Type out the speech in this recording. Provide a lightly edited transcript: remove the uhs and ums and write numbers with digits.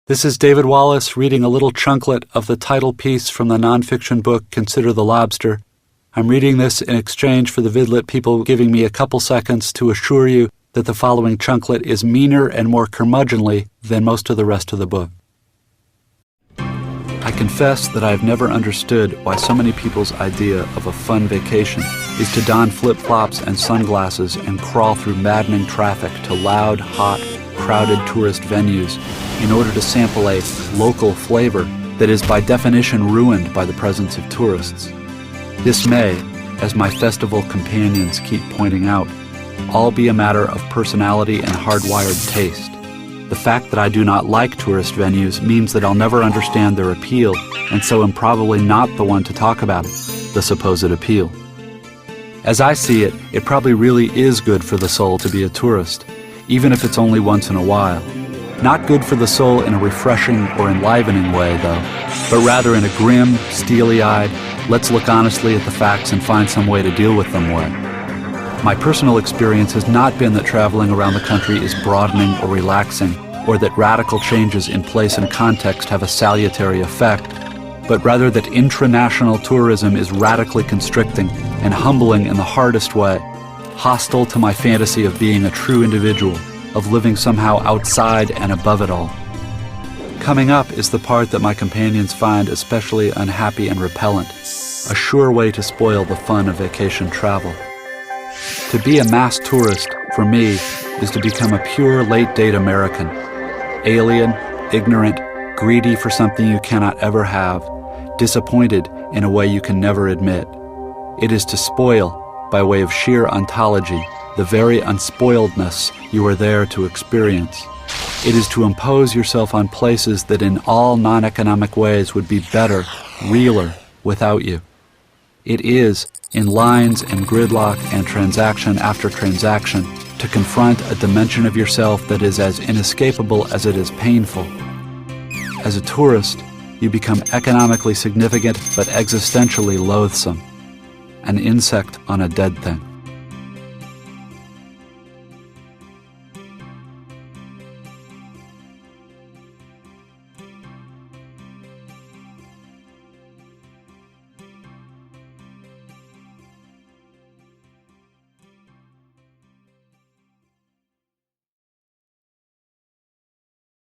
This is David Wallace reading a little chunklet of the title piece from the nonfiction book Consider the Lobster. I'm reading this in exchange for the VidLit people giving me a couple seconds to assure you that the following chunklet is meaner and more curmudgeonly than most of the rest of the book. I confess that I have never understood why so many people's idea of a fun vacation is to don flip-flops and sunglasses and crawl through maddening traffic to loud, hot, crowded tourist venues in order to sample a local flavor that is by definition ruined by the presence of tourists. This may, as my festival companions keep pointing out, all be a matter of personality and hardwired taste. The fact that I do not like tourist venues means that I'll never understand their appeal, and so am probably not the one to talk about it, the supposed appeal. As I see it, it probably really is good for the soul to be a tourist, even if it's only once in a while. Not good for the soul in a refreshing or enlivening way, though, but rather in a grim, steely-eyed, let's look honestly at the facts and find some way to deal with them way. My personal experience has not been that traveling around the country is broadening or relaxing, or that radical changes in place and context have a salutary effect, but rather that intranational tourism is radically constricting and humbling in the hardest way, hostile to my fantasy of being a true individual, of living somehow outside and above it all. Coming up is the part that my companions find especially unhappy and repellent, a sure way to spoil the fun of vacation travel. To be a mass tourist, for me, is to become a pure late-date American, alien, ignorant, greedy for something you cannot ever have, disappointed in a way you can never admit. It is to spoil, by way of sheer ontology, the very unspoiledness you are there to experience. It is to impose yourself on places that in all non-economic ways would be better, realer, without you. It is, in lines and gridlock and transaction after transaction, to confront a dimension of yourself that is as inescapable as it is painful. As a tourist, you become economically significant but existentially loathsome, an insect on a dead thing.